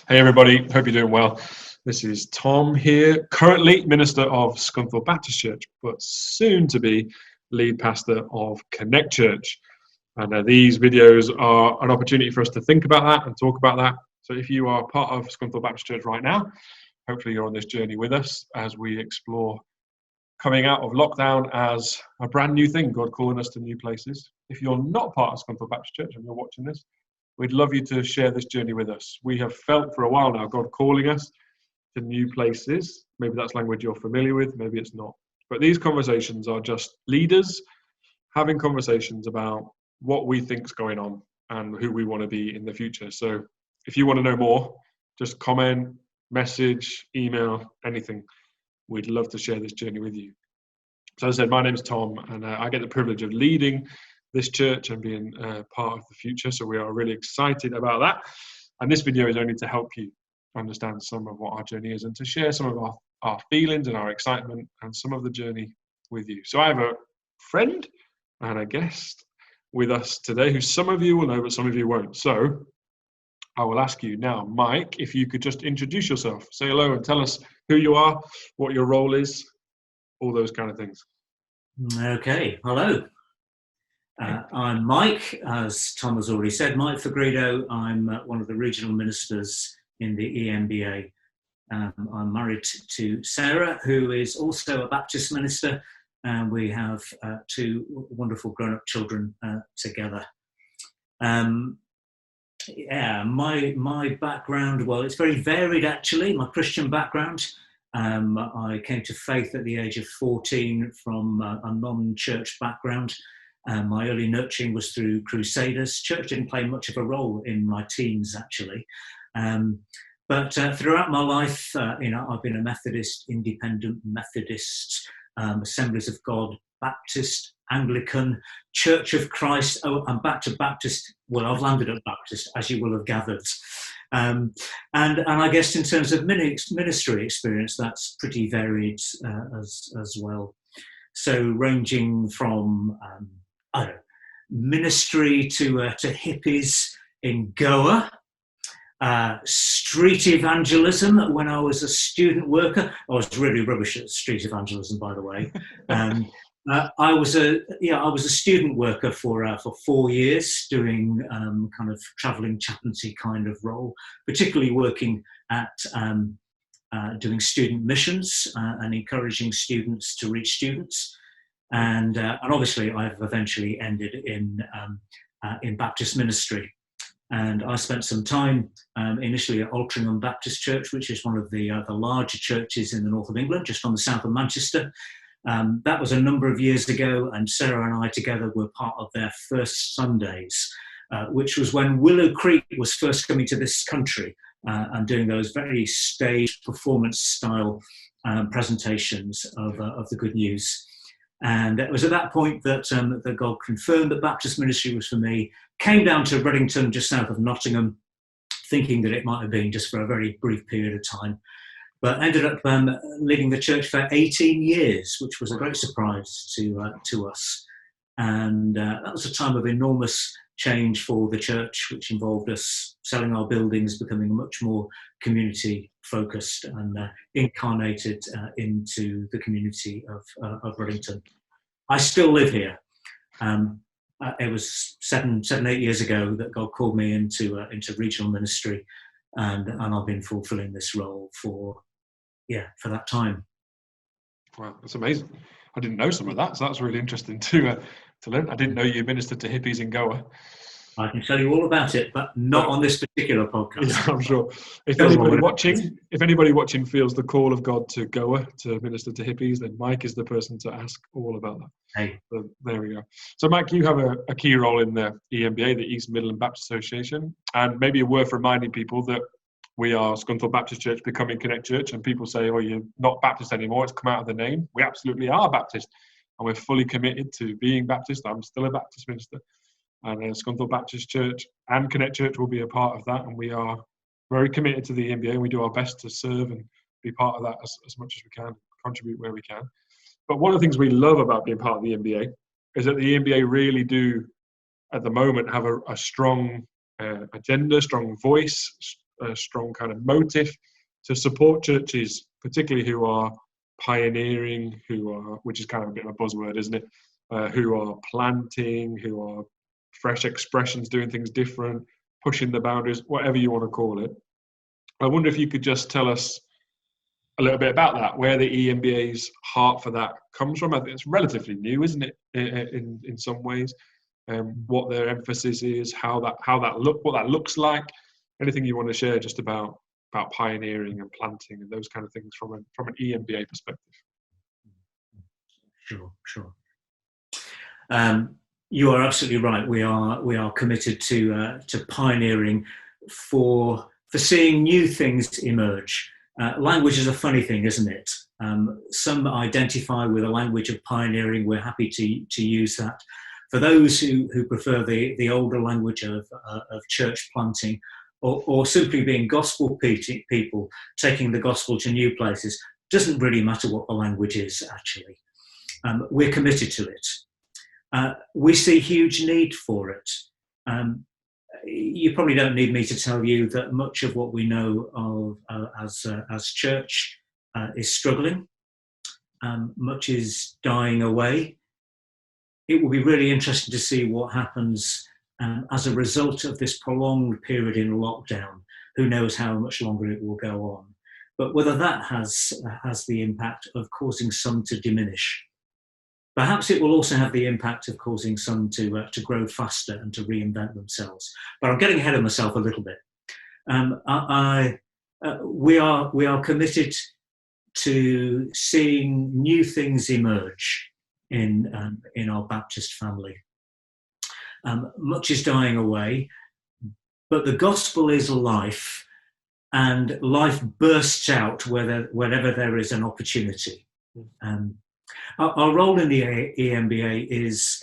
Hey everybody, hope you're doing well. This is Tom here, currently minister of Scunthorpe Baptist Church, but soon to be lead pastor of Connect Church. And these videos are an opportunity for us to think about that and talk about that. So if you are part of Scunthorpe Baptist Church right now, hopefully you're on this journey with us as we explore coming out of lockdown as a brand new thing, God calling us to new places. If you're not part of Scunthorpe Baptist Church and you're watching this, we'd love you to share this journey with us. We have felt for a while now God calling us to new places. Maybe that's language you're familiar with, maybe it's not. But these conversations are just leaders having conversations about what we think's going on and who we want to be in the future. So if you want to know more, just comment, message, email, anything. We'd love to share this journey with you. So as I said, my name is Tom, and I get the privilege of leading this church and being part of the future. So we are really excited about that. And this video is only to help you understand some of what our journey is and to share some of our feelings and our excitement and some of the journey with you. So I have a friend and a guest with us today who some of you will know, but some of you won't. So I will ask you now, Mike, if you could just introduce yourself, say hello and tell us who you are, what your role is, all those kind of things. Okay, hello. I'm Mike, as Tom has already said, Mike Fegredo. I'm one of the regional ministers in the EMBA. I'm married to Sarah, who is also a Baptist minister, and we have two wonderful grown-up children together. My background, well, it's very varied actually, my Christian background. I came to faith at the age of 14 from a non-church background. My early nurturing was through Crusaders. Church didn't play much of a role in my teens actually. But throughout my life, I've been a Methodist, Independent Methodist, Assemblies of God, Baptist, Anglican, Church of Christ. Oh, I'm back to Baptist. Well, I've landed at Baptist, as you will have gathered. And I guess in terms of ministry experience, that's pretty varied as well. So ranging from ministry to hippies in Goa, street evangelism when I was a student worker. I was really rubbish at street evangelism, by the way. I was a student worker for 4 years, doing kind of travelling chaplaincy kind of role, particularly working at doing student missions and encouraging students to reach students. And obviously, I've eventually ended in Baptist ministry. And I spent some time initially at Altrincham Baptist Church, which is one of the larger churches in the north of England, just on the south of Manchester. That was a number of years ago, and Sarah and I together were part of their first Sundays, which was when Willow Creek was first coming to this country and doing those very staged performance-style presentations of the good news. And it was at that point that God confirmed that Baptist ministry was for me. Came down to Reddington, just south of Nottingham, thinking that it might have been just for a very brief period of time. But ended up leading the church for 18 years, which was a great surprise to us. And that was a time of enormous change for the church, which involved us selling our buildings, becoming much more community-focused and incarnated into the community of Reddington. I still live here. It was 8 years ago that God called me into regional ministry, and I've been fulfilling this role for that time. Wow, that's amazing. I didn't know some of that, so that's really interesting to learn. I didn't know you ministered to hippies in Goa. I can tell you all about it, but not on this particular podcast. Yeah, I'm sure. If anybody watching feels the call of God to Goa to minister to hippies, then Mike is the person to ask all about that. Hey. So there we go. So Mike, you have a key role in the EMBA, the East Midland Baptist Association, and maybe worth reminding people that we are Scunthorpe Baptist Church becoming Connect Church, and people say, oh, you're not Baptist anymore, it's come out of the name. We absolutely are Baptist, and we're fully committed to being Baptist. I'm still a Baptist minister. And Scunthorpe Baptist Church and Connect Church will be a part of that, and we are very committed to the EMBA, and we do our best to serve and be part of that as much as we can, contribute where we can. But one of the things we love about being part of the EMBA is that the EMBA really do, at the moment, have a strong agenda, strong voice, a strong kind of motive to support churches, particularly who are pioneering, which is kind of a bit of a buzzword, isn't it? Who are planting, who are fresh expressions, doing things different, pushing the boundaries, whatever you want to call it. I wonder if you could just tell us a little bit about that, where the EMBA's heart for that comes from. I think it's relatively new, isn't it, in some ways? What their emphasis is, what that looks like. Anything you want to share just about pioneering and planting and those kind of things from an EMBA perspective? Sure. You are absolutely right. We are committed to pioneering for seeing new things emerge. Language is a funny thing, isn't it? Some identify with a language of pioneering. We're happy to use that. For those who prefer the older language of church planting, or simply being gospel people, taking the gospel to new places, doesn't really matter what the language is, actually. We're committed to it. We see huge need for it. You probably don't need me to tell you that much of what we know of as church is struggling. Much is dying away. It will be really interesting to see what happens as a result of this prolonged period in lockdown. Who knows how much longer it will go on? But whether that has the impact of causing some to diminish. Perhaps it will also have the impact of causing some to grow faster and to reinvent themselves. But I'm getting ahead of myself a little bit. We are committed to seeing new things emerge in our Baptist family. Much is dying away, but the gospel is life, and life bursts out whenever there is an opportunity. Our role in the EMBA is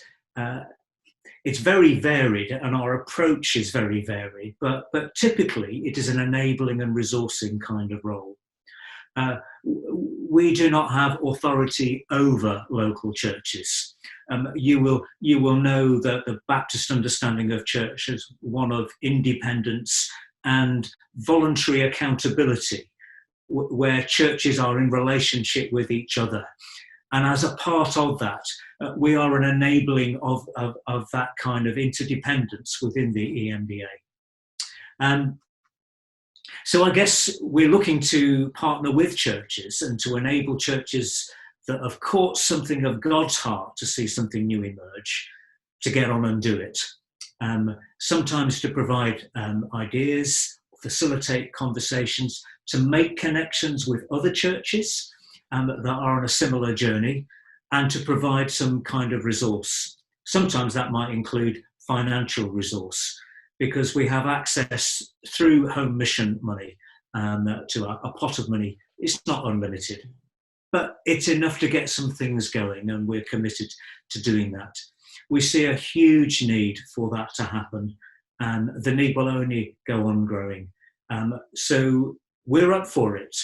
it's very varied, and our approach is very varied, but typically it is an enabling and resourcing kind of role. We do not have authority over local churches. You will know that the Baptist understanding of church is one of independence and voluntary accountability, where churches are in relationship with each other. And as a part of that, we are an enabling of that kind of interdependence within the EMBA. So I guess we're looking to partner with churches and to enable churches that have caught something of God's heart to see something new emerge, to get on and do it. Sometimes to provide ideas, facilitate conversations, to make connections with other churches that are on a similar journey, and to provide some kind of resource. Sometimes that might include financial resource, because we have access through home mission money to a pot of money. It's not unlimited, but it's enough to get some things going, and we're committed to doing that. We see a huge need for that to happen, and the need will only go on growing. So we're up for it.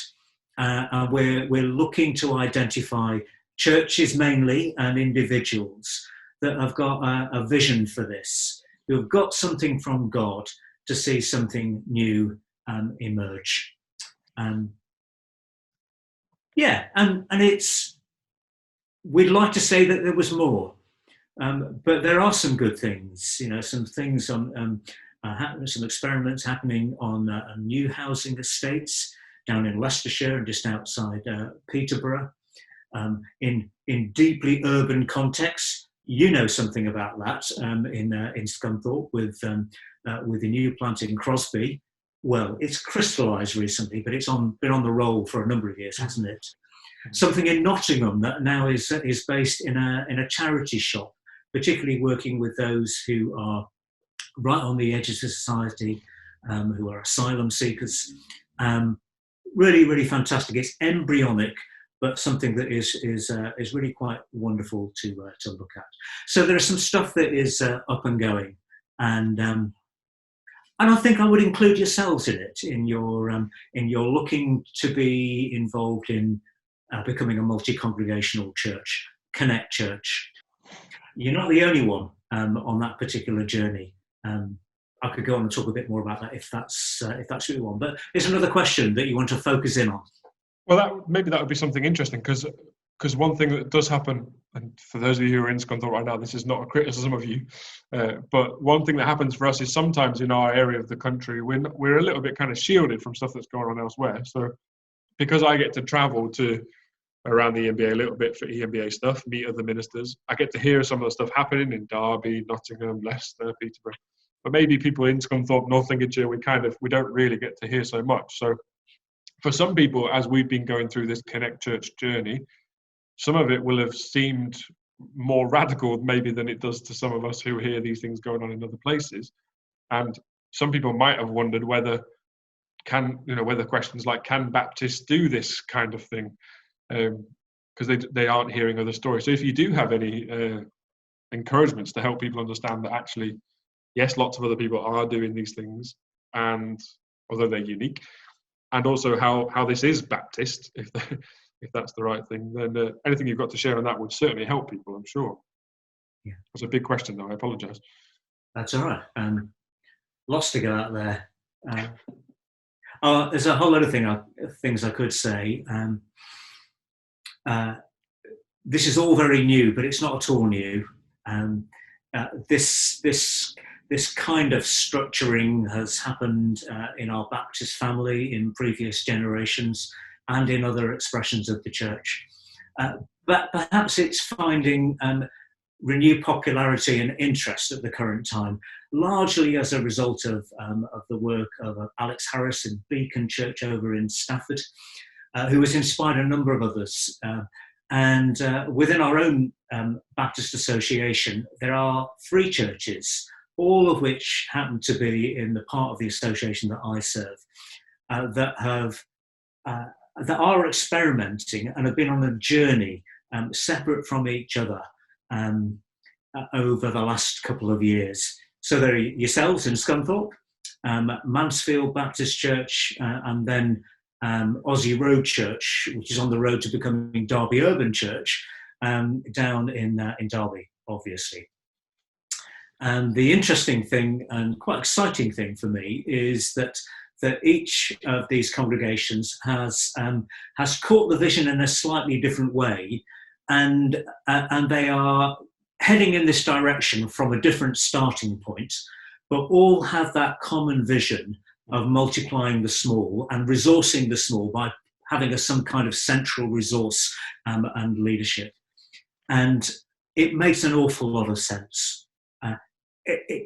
And we're looking to identify churches mainly and individuals that have got a vision for this, who have got something from God to see something new emerge. And we'd like to say that there was more, but there are some good things, some things some experiments happening on new housing estates down in Leicestershire and just outside Peterborough, in deeply urban contexts. You know something about that in Scunthorpe with the new plant in Crosby. Well, it's crystallised recently, but it's been on the roll for a number of years, hasn't it? Something in Nottingham that now is based in a charity shop, particularly working with those who are right on the edges of society, who are asylum seekers. Really, really fantastic. It's embryonic, but something that is really quite wonderful to look at. So there is some stuff that is up and going, and I think I would include yourselves in it, in your looking to be involved in becoming a multi-congregational church, Connect Church. You're not the only one on that particular journey. I could go on and talk a bit more about that if that's what you want. But is another question that you want to focus in on? Well, maybe that would be something interesting, because one thing that does happen, and for those of you who are in Scunthorpe right now, this is not a criticism of you, but one thing that happens for us is sometimes in our area of the country, we're a little bit kind of shielded from stuff that's going on elsewhere. So because I get to travel to around the EMBA a little bit for EMBA stuff, meet other ministers, I get to hear some of the stuff happening in Derby, Nottingham, Leicester, Peterborough. But maybe people in Scunthorpe, North Lincolnshire, we don't really get to hear so much. So for some people, as we've been going through this Connect Church journey, some of it will have seemed more radical maybe than it does to some of us who hear these things going on in other places. And some people might have wondered whether questions like, can Baptists do this kind of thing? Because they aren't hearing other stories. So if you do have any encouragements to help people understand that actually, yes, lots of other people are doing these things, and although they're unique, and also how this is Baptist, if that's the right thing, then anything you've got to share on that would certainly help people, I'm sure. Yeah. It's a big question, though. I apologise. That's all right. Lots to go out there. There's a whole lot of things I could say. This is all very new, but it's not at all new. This kind of structuring has happened in our Baptist family in previous generations and in other expressions of the church. But perhaps it's finding renewed popularity and interest at the current time, largely as a result of the work of Alex Harris in Beacon Church over in Stafford, who has inspired a number of others. And within our own Baptist Association, there are 3 churches, all of which happen to be in the part of the association that I serve, that are experimenting and have been on a journey separate from each other over the last couple of years. So there are yourselves in Scunthorpe, Mansfield Baptist Church, and then Aussie Road Church, which is on the road to becoming Derby Urban Church, down in Derby, obviously. And the interesting thing and quite exciting thing for me is that each of these congregations has caught the vision in a slightly different way, and they are heading in this direction from a different starting point, but all have that common vision of multiplying the small and resourcing the small by having some kind of central resource and leadership. And it makes an awful lot of sense.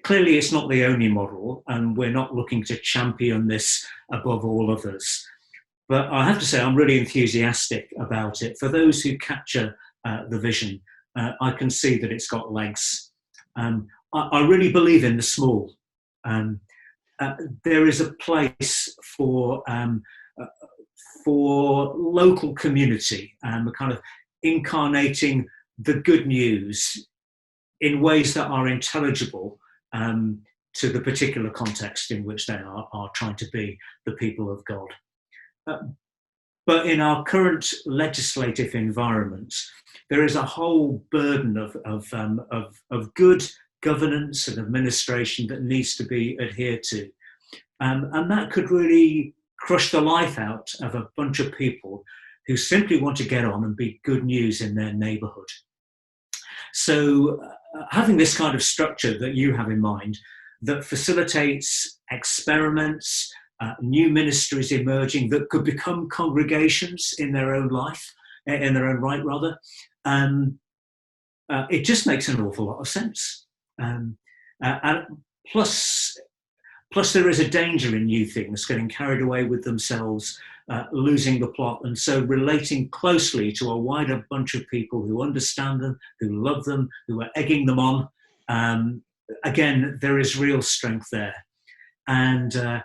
Clearly, it's not the only model, and we're not looking to champion this above all others. But I have to say, I'm really enthusiastic about it. For those who capture the vision, I can see that it's got legs. I really believe in the small. There is a place for local community, kind of incarnating the good news in ways that are intelligible to the particular context in which they are trying to be the people of God. But in our current legislative environment, there is a whole burden of good governance and administration that needs to be adhered to. And that could really crush the life out of a bunch of people who simply want to get on and be good news in their neighbourhood. So having this kind of structure that you have in mind that facilitates experiments, new ministries emerging that could become congregations in their own life, in their own right rather, it just makes an awful lot of sense. And plus there is a danger in new things getting carried away with themselves, losing the plot, and so relating closely to a wider bunch of people who understand them, who love them, who are egging them on. Again, there is real strength there. And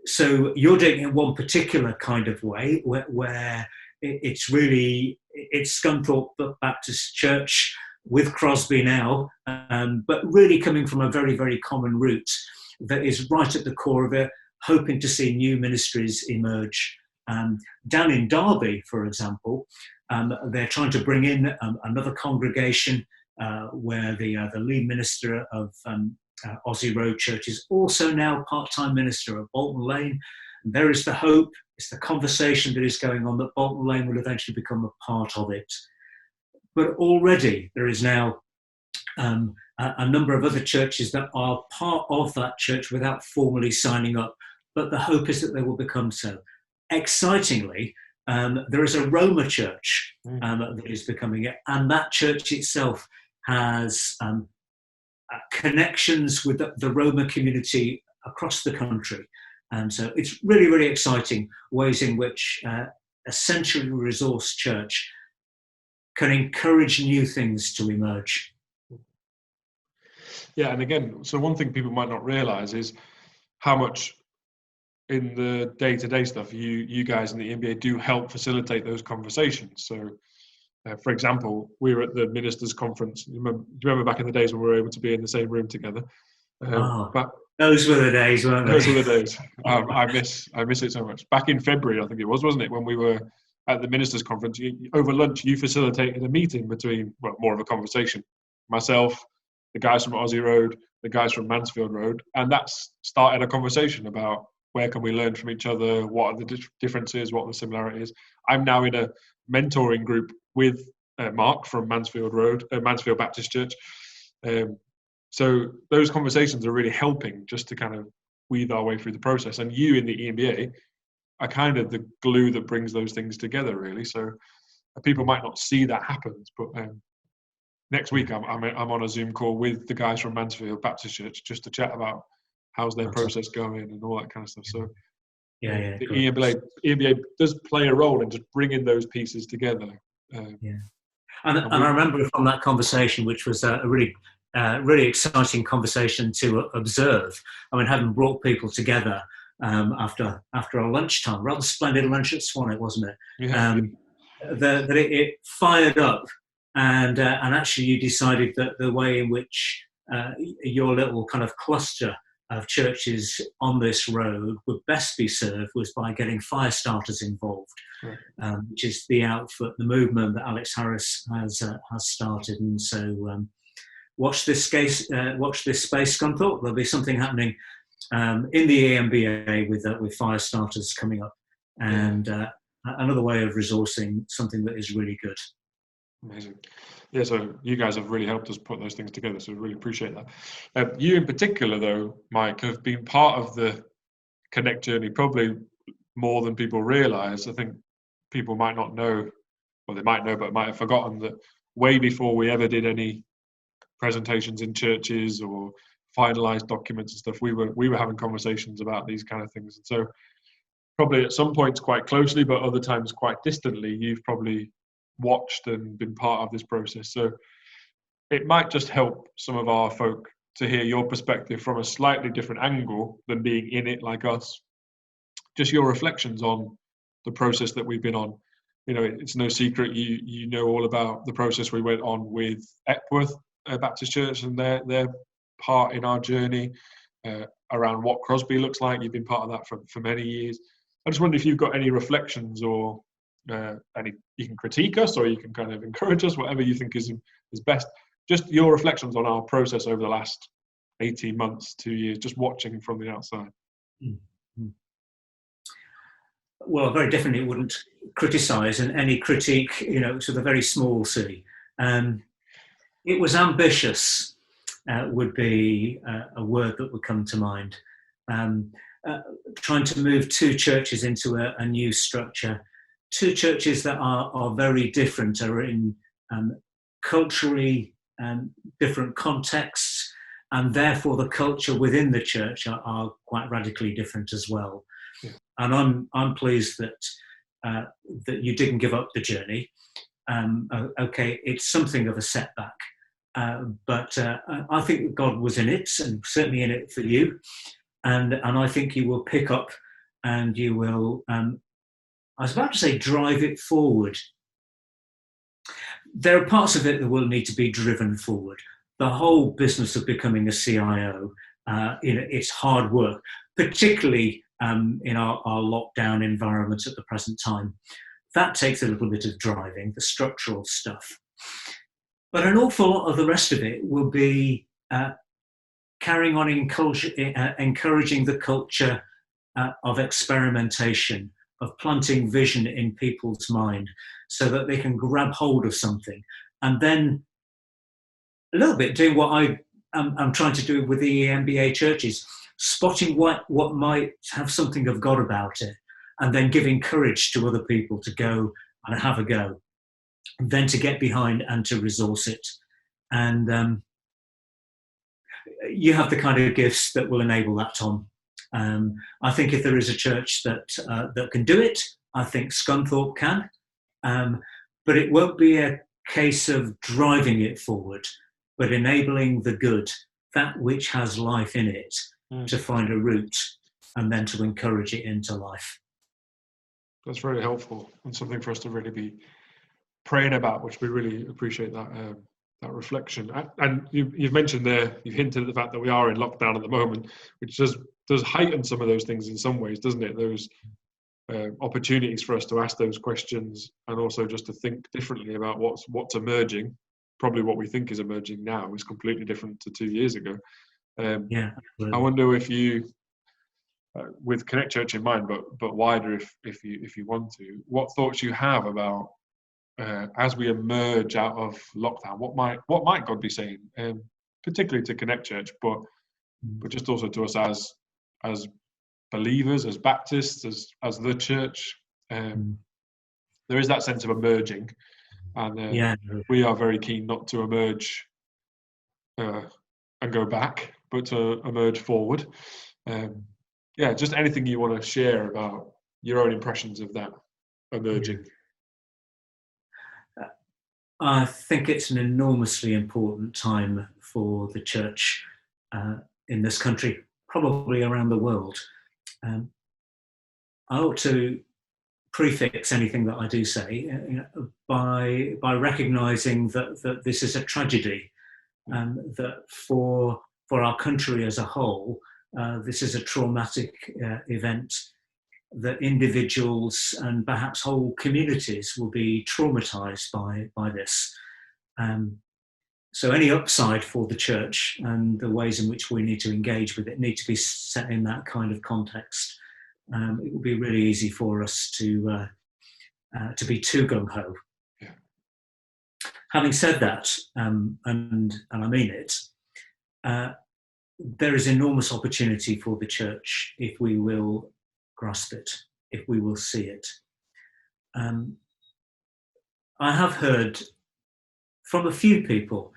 so you're doing it in one particular kind of way where it's Scunthorpe Baptist Church with Crosby now, but really coming from a very, very common root that is right at the core of it, hoping to see new ministries emerge. Down in Derby, for example, they're trying to bring in another congregation where the lead minister of Aussie Road Church, is also now part-time minister at Bolton Lane. And there is the hope, it's the conversation that is going on, that Bolton Lane will eventually become a part of it. But already there is now a number of other churches that are part of that church without formally signing up, but the hope is that they will become so. Excitingly, there is a Roma church that is becoming it, and that church itself has connections with the Roma community across the country. And so it's really, really exciting ways in which a centrally resourced church can encourage new things to emerge. Yeah, and again, so one thing people might not realise is how much in the day-to-day stuff you guys in the EMBA do help facilitate those conversations. So, for example, we were at the ministers' conference. Do you remember back in the days when we were able to be in the same room together? But those were the days, weren't they? Those were the days. I miss it so much. Back in February, I think it was, wasn't it, when we were at the ministers' conference? Over lunch, you facilitated a meeting between, well, more of a conversation, myself, the guys from Aussie Road, the guys from Mansfield Road, and that's started a conversation about where can we learn from each other, what are the differences, what are the similarities. I'm now in a mentoring group with Mark from Mansfield Baptist Church. So those conversations are really helping just to kind of weave our way through the process. And you in the EMBA are kind of the glue that brings those things together, really. So people might not see that happens, but next week I'm on a Zoom call with the guys from Mansfield Baptist Church just to chat about how's their process going and all that kind of stuff. So the EMBA does play a role in just bringing those pieces together. And I remember from that conversation, which was a really exciting conversation to observe. I mean, having brought people together after a lunchtime, rather splendid lunch at Swan, wasn't it? Yeah. That it fired up, and actually you decided that the way in which your little kind of cluster of churches on this road would best be served was by getting fire starters involved, which is the outfit, the movement that Alex Harris has started. And so watch this space, Scunthorpe. There'll be something happening in the EMBA with fire starters coming up, and another way of resourcing something that is really good. Amazing. Yeah, so you guys have really helped us put those things together, so we really appreciate that. You in particular, though, Mike, have been part of the Connect journey probably more than people realise. I think people might not know, or they might know, but might have forgotten that way before we ever did any presentations in churches or finalised documents and stuff, we were having conversations about these kind of things. And so probably at some points quite closely, but other times quite distantly, you've probably watched and been part of this process. So it might just help some of our folk to hear your perspective from a slightly different angle than being in it like us. Just your reflections on the process that we've been on. You know, it's no secret you know all about the process we went on with Epworth Baptist Church and their part in our journey around what Crosby looks like. You've been part of that for many years. I just wonder if you've got any reflections or you can critique us or you can kind of encourage us, whatever you think is best. Just your reflections on our process over the last 18 months, 2 years, just watching from the outside. Mm-hmm. Well, I very definitely wouldn't criticise, and any critique, to the very small c. It was ambitious, would be a word that would come to mind. Trying to move two churches into a new structure, two churches that are very different, are in culturally different contexts, and therefore the culture within the church are quite radically different as well. Yeah. And I'm pleased that you didn't give up the journey. Okay, it's something of a setback, but I think that God was in it, and certainly in it for you, and I think you will pick up and you will. I was about to say drive it forward. There are parts of it that will need to be driven forward. The whole business of becoming a CIO, it's hard work, particularly in our lockdown environment at the present time. That takes a little bit of driving, the structural stuff. But an awful lot of the rest of it will be carrying on encouraging the culture of experimentation, of planting vision in people's mind so that they can grab hold of something, and then a little bit doing what I'm trying to do with the EMBA churches, spotting what might have something of God about it, and then giving courage to other people to go and have a go, and then to get behind and to resource it. And you have the kind of gifts that will enable that, Tom. I think if there is a church that can do it, I think Scunthorpe can. But it won't be a case of driving it forward, but enabling the good, that which has life in it, to find a route and then to encourage it into life. That's very helpful and something for us to really be praying about, which we really appreciate that reflection. And you've mentioned there, you've hinted at the fact that we are in lockdown at the moment, which does heighten some of those things in some ways, doesn't it? Those opportunities for us to ask those questions, and also just to think differently about what's emerging. Probably what we think is emerging now is completely different to 2 years ago. Yeah, I wonder if you, with Connect Church in mind, but wider, if you want to, what thoughts you have about as we emerge out of lockdown, what might God be saying, particularly to Connect Church, but just also to us as believers, as Baptists, as the church. There is that sense of emerging, and we are very keen not to emerge and go back, but to emerge forward. Just anything you want to share about your own impressions of that emerging. I think it's an enormously important time for the church in this country, probably around the world. I ought to prefix anything that I do say by recognising that this is a tragedy, that for our country as a whole, this is a traumatic event, that individuals and perhaps whole communities will be traumatised by this. So any upside for the church and the ways in which we need to engage with it need to be set in that kind of context. It will be really easy for us to be too gung-ho. Yeah. Having said that, and I mean it, there is enormous opportunity for the church if we will grasp it, if we will see it. I have heard from a few people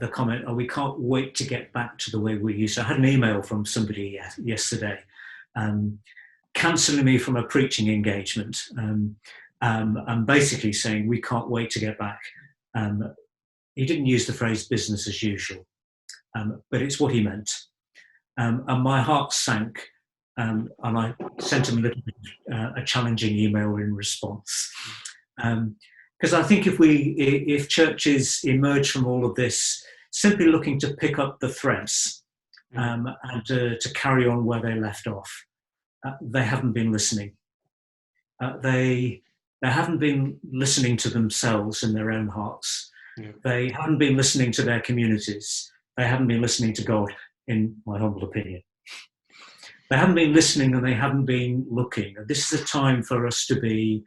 the comment, we can't wait to get back to the way we used to. I had an email from somebody yesterday cancelling me from a preaching engagement and basically saying we can't wait to get back. He didn't use the phrase business as usual, but it's what he meant. And my heart sank, and I sent him a challenging email in response. Because I think if churches emerge from all of this simply looking to pick up the threads and to carry on where they left off, they haven't been listening. They haven't been listening to themselves in their own hearts. Yeah. They haven't been listening to their communities. They haven't been listening to God, in my humble opinion. They haven't been listening, and they haven't been looking. And this is a time for us to be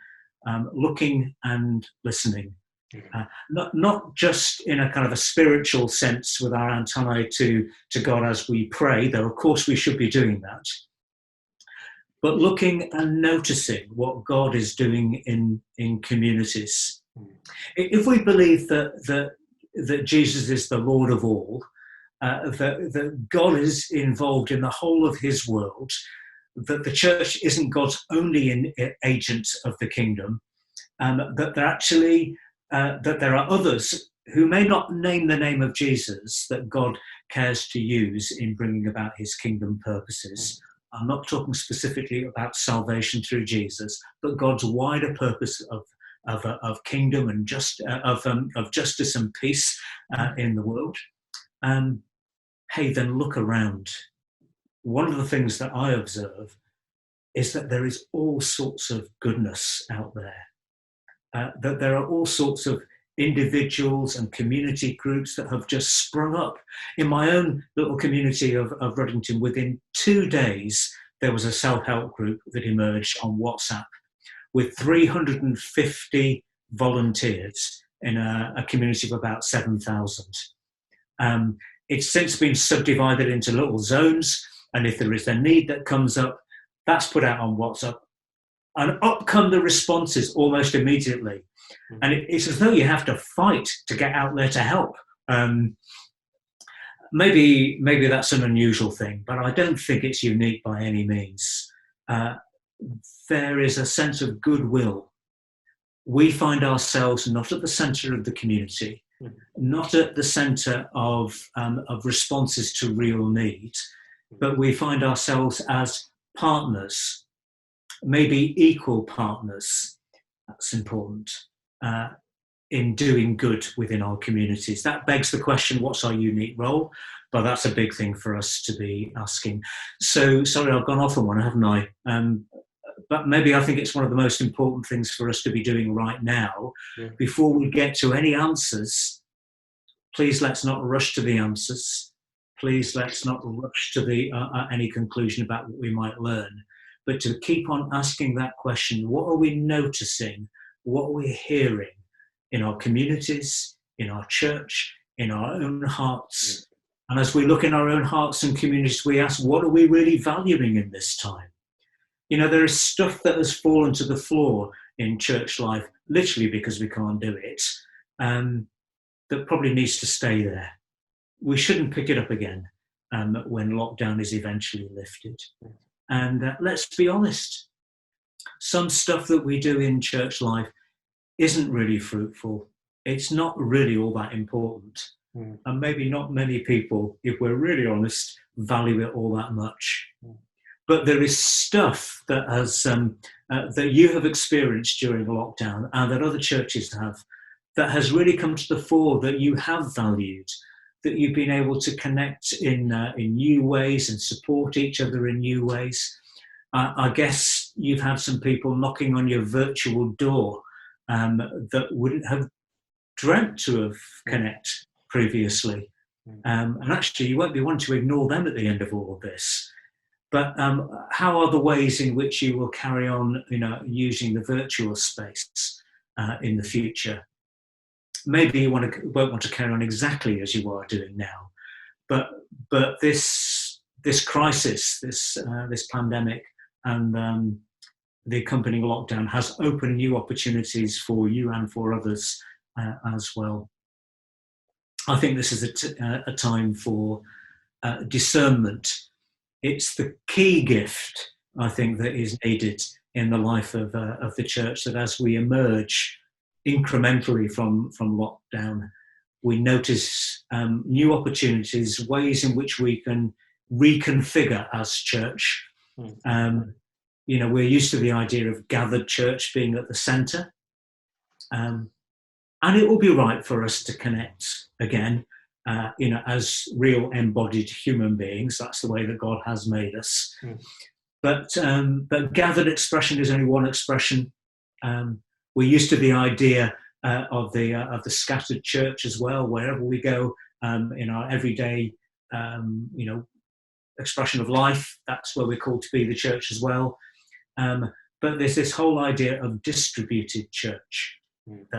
looking and listening. Yeah. Not just in a kind of a spiritual sense with our antennae to God as we pray, though of course we should be doing that, but looking and noticing what God is doing in communities. If we believe that Jesus is the Lord of all, that God is involved in the whole of his world, that the church isn't God's only agent of the kingdom, that there are others who may not name the name of Jesus that God cares to use in bringing about his kingdom purposes. I'm not talking specifically about salvation through Jesus, but God's wider purpose of kingdom and of justice and peace in the world. Hey, then look around. One of the things that I observe is that there is all sorts of goodness out there. That there are all sorts of individuals and community groups that have just sprung up. In my own little community of Ruddington, within 2 days, there was a self-help group that emerged on WhatsApp with 350 volunteers in a community of about 7,000. It's since been subdivided into little zones, and if there is a need that comes up, that's put out on WhatsApp, and up come the responses almost immediately. And it's as though you have to fight to get out there to help. Maybe that's an unusual thing, but I don't think it's unique by any means. There is a sense of goodwill. We find ourselves not at the centre of the community, not at the centre of responses to real need, but we find ourselves as partners, maybe equal partners. That's important. In doing good within our communities. That begs the question, what's our unique role? But that's a big thing for us to be asking. So, sorry, I've gone off on one, haven't I? But maybe I think it's one of the most important things for us to be doing right now. Yeah. Before we get to any answers, please let's not rush to the answers. Please let's not rush to any conclusion about what we might learn, but to keep on asking that question, what are we noticing? What we're hearing in our communities, in our church, in our own hearts. And as we look in our own hearts and communities, we ask, what are we really valuing in this time? You know, there is stuff that has fallen to the floor in church life, literally because we can't do it, that probably needs to stay there. We shouldn't pick it up again when lockdown is eventually lifted. And let's be honest, some stuff that we do in church life isn't really fruitful. It's not really all that important. And maybe not many people, if we're really honest, value it all that much. But there is stuff that has that you have experienced during lockdown and that other churches have, that has really come to the fore, that you have valued, that you've been able to connect in new ways and support each other in new ways. I guess you've had some people knocking on your virtual door that wouldn't have dreamt to have connect previously. And actually, you won't be wanting to ignore them at the end of all of this. But how are the ways in which you will carry on, using the virtual space in the future? Maybe you won't want to carry on exactly as you are doing now, but this crisis, this pandemic, and the accompanying lockdown has opened new opportunities for you and for others as well. I think this is a time for discernment. It's the key gift, I think, that is needed in the life of the church, that as we emerge incrementally from lockdown, we notice new opportunities, ways in which we can reconfigure as church. We're used to the idea of gathered church being at the centre, and it will be right for us to connect again, as real embodied human beings. That's the way that God has made us. But gathered expression is only one expression. We're used to the idea of the scattered church as well. Wherever we go in our everyday, expression of life, that's where we're called to be the church as well. But there's this whole idea of distributed church.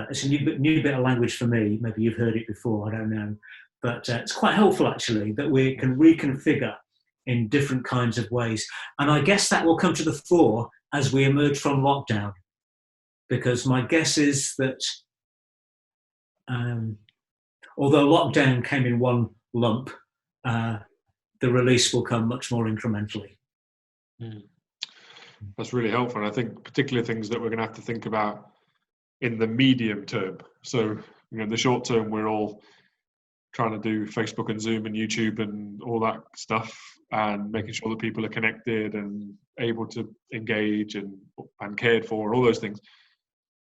It's a new bit of language for me. Maybe you've heard it before, I don't know. But it's quite helpful, actually, that we can reconfigure in different kinds of ways. And I guess that will come to the fore as we emerge from lockdown. Because my guess is that although lockdown came in one lump, the release will come much more incrementally. That's really helpful. And I think particularly things that we're going to have to think about in the medium term. So, the short term, we're all trying to do Facebook and Zoom and YouTube and all that stuff, and making sure that people are connected and able to engage and cared for, all those things.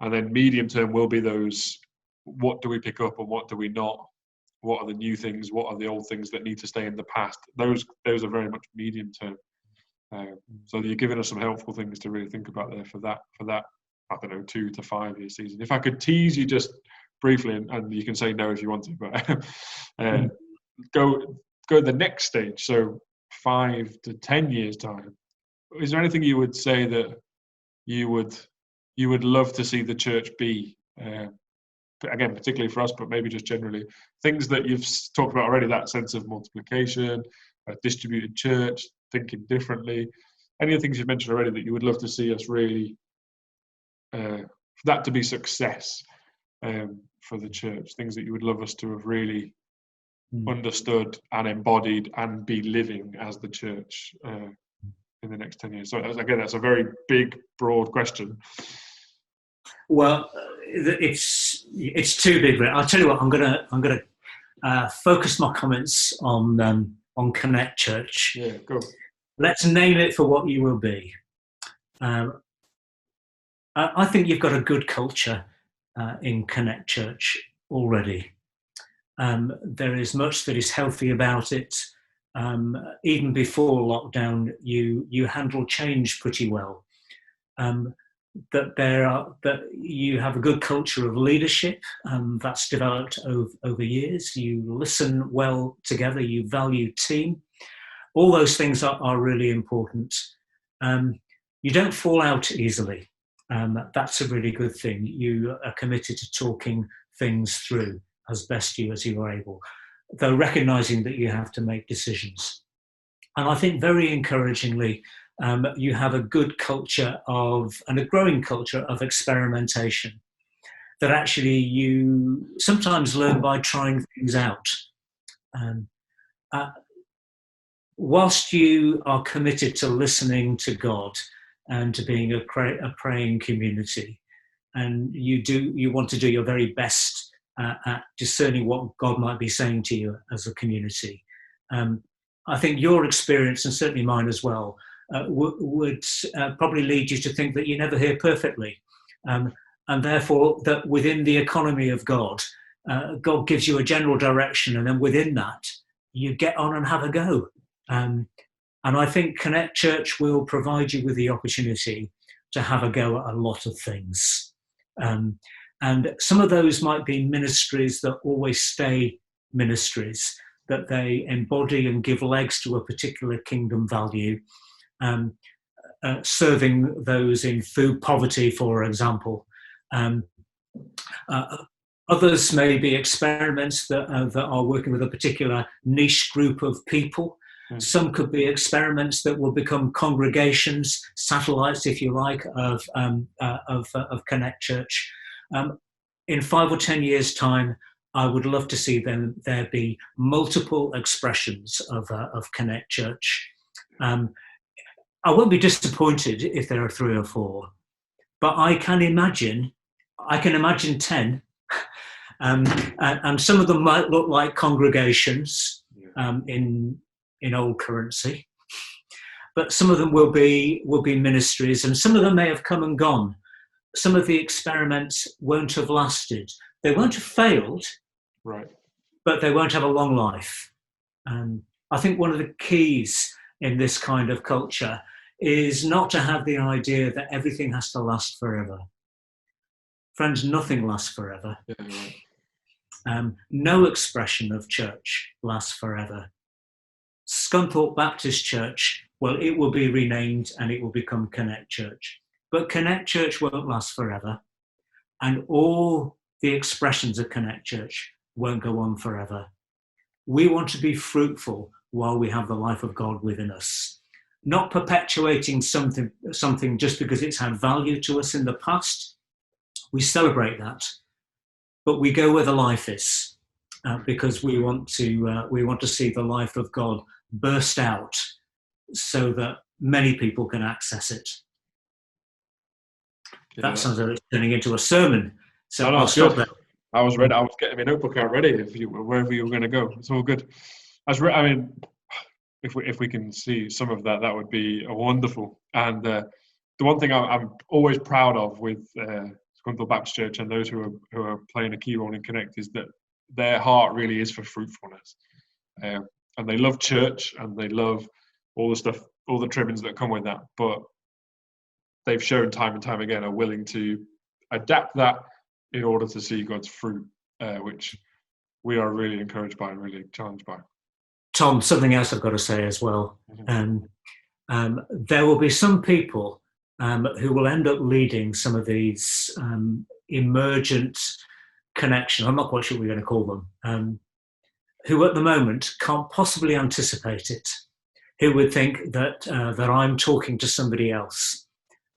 And then medium term will be those, what do we pick up and what do we not? What are the new things? What are the old things that need to stay in the past? Those are very much medium term. So you're giving us some helpful things to really think about there for that, I don't know, 2 to 5 year season. If I could tease you just briefly, and you can say no if you want to, but go the next stage. So 5 to 10 years time. Is there anything you would say that you would love to see the church be? Again, particularly for us, but maybe just generally, things that you've talked about already, that sense of multiplication, a distributed church, thinking differently. Any of the things you've mentioned already that you would love to see us really, for that to be success for the church, things that you would love us to have really understood and embodied and be living as the church in the next 10 years? So again, that's a very big, broad question. Well, it's too big. I'll tell you what. I'm gonna focus my comments on Connect Church. Yeah, go. Let's name it for what you will be. I think you've got a good culture in Connect Church already. There is much that is healthy about it. Even before lockdown, you handle change pretty well. That you have a good culture of leadership that's developed over years. You listen well together. You value team. All those things are really important. You don't fall out easily. That's a really good thing. You are committed to talking things through as best as you are able, though recognising that you have to make decisions. And I think very encouragingly, you have a good culture and a growing culture of experimentation that actually you sometimes learn by trying things out. Whilst you are committed to listening to God and to being a praying community, and you want to do your very best at discerning what God might be saying to you as a community. I think your experience, and certainly mine as well, would probably lead you to think that you never hear perfectly. And therefore that within the economy of God, God gives you a general direction, and then within that, you get on and have a go. And I think Connect Church will provide you with the opportunity to have a go at a lot of things. And some of those might be ministries that always stay ministries, that they embody and give legs to a particular kingdom value, serving those in food poverty, for example. Others may be experiments that are working with a particular niche group of people. Some could be experiments that will become congregations, satellites, if you like, of Connect Church. In 5 or 10 years' time, I would love to see there be multiple expressions of Connect Church. I won't be disappointed if there are 3 or 4, but I can imagine 10, and some of them might look like congregations in old currency, but some of them will be ministries, and some of them may have come and gone. Some of the experiments won't have lasted. They won't have failed, right? But they won't have a long life. I think one of the keys in this kind of culture is not to have the idea that everything has to last forever. Friends, nothing lasts forever. No expression of church lasts forever. Scunthorpe Baptist Church, well, it will be renamed and it will become Connect Church. But Connect Church won't last forever. And all the expressions of Connect Church won't go on forever. We want to be fruitful while we have the life of God within us. Not perpetuating something just because it's had value to us in the past. We celebrate that. But we go where the life is. Because we want to see the life of God burst out so that many people can access it. That sounds like it's turning into a sermon. So I'll stop there. I was ready. I was getting my notebook out ready. Wherever you were going to go, it's all good. I mean, if we can see some of that, that would be wonderful. And the one thing I'm always proud of with Scunthorpe Baptist Church and those who are playing a key role in Connect is that their heart really is for fruitfulness, and they love church and they love all the stuff, all the trimmings that come with that. But they've shown time and time again are willing to adapt that in order to see God's fruit, which we are really encouraged by and really challenged by. Tom, something else I've got to say as well. There will be some people who will end up leading some of these emergent connections. I'm not quite sure what we're going to call them. Who at the moment can't possibly anticipate it. Who would think that that I'm talking to somebody else.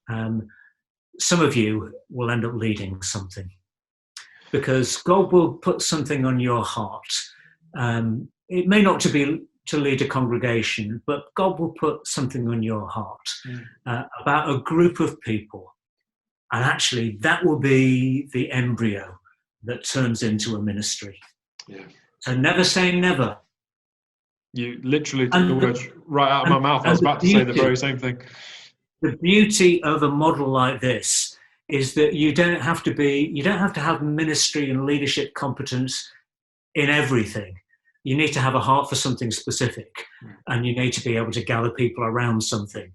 Some of you will end up leading something because God will put something on your heart. It may not be to lead a congregation, but God will put something on your heart about a group of people. And actually, that will be the embryo that turns into a ministry. Yeah. So never say never. You literally took the words right out of my mouth. I was about to say the very same thing. The beauty of a model like this is that you don't have to have ministry and leadership competence in everything. You need to have a heart for something specific, and you need to be able to gather people around something.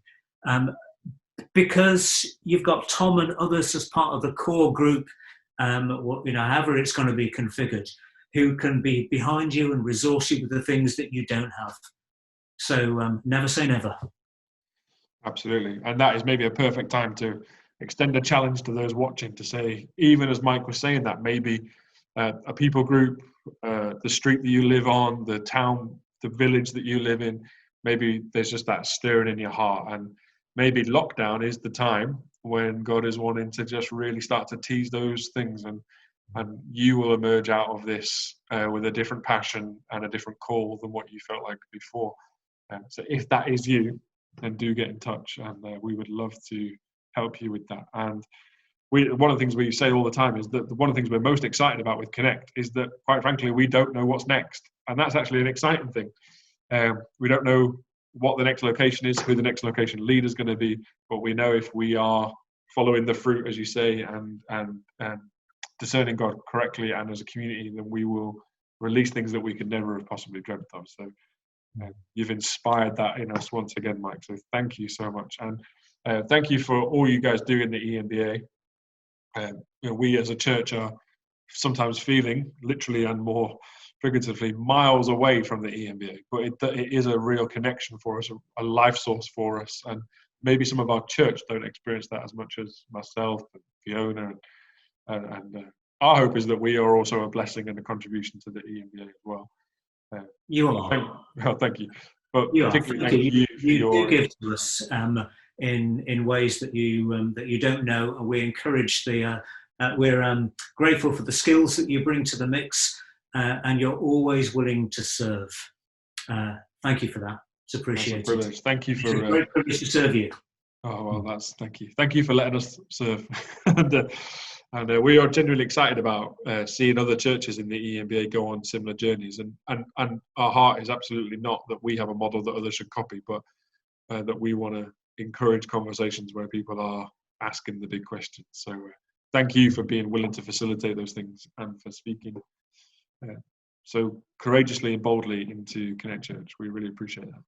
Because you've got Tom and others as part of the core group, however it's going to be configured, who can be behind you and resource you with the things that you don't have. So never say never. Absolutely. And that is maybe a perfect time to extend a challenge to those watching to say, even as Mike was saying that, maybe a people group, the street that you live on, the town, the village that you live in, maybe there's just that stirring in your heart. And maybe lockdown is the time when God is wanting to just really start to tease those things, and you will emerge out of this with a different passion and a different call than what you felt like before. So if that is you, then do get in touch, and we would love to help you with that. And one of the things we say all the time is that one of the things we're most excited about with Connect is that, quite frankly, we don't know what's next. And that's actually an exciting thing. We don't know what the next location is, who the next location leader is going to be, but we know if we are following the fruit, as you say, and discerning God correctly and as a community, then we will release things that we could never have possibly dreamt of. So you've inspired that in us once again, Mike. So thank you so much. And thank you for all you guys do in the EMBA. We as a church are sometimes feeling, literally and more figuratively, miles away from the EMBA, but it is a real connection for us, a life source for us. And maybe some of our church don't experience that as much as myself and Fiona. And our hope is that we are also a blessing and a contribution to the EMBA as well. You are. Thank you. But you particularly thank you for you give to us in ways that you don't know, and we encourage we're grateful for the skills that you bring to the mix, and you're always willing to serve. Thank you for that. It's appreciated. That's a privilege. Thank you for it's a great privilege to serve you. Oh well, thank you. Thank you for letting us serve. And we are genuinely excited about seeing other churches in the EMBA go on similar journeys. And our heart is absolutely not that we have a model that others should copy, but that we want to encourage conversations where people are asking the big questions. So thank you for being willing to facilitate those things and for speaking so courageously and boldly into Connect Church. We really appreciate that.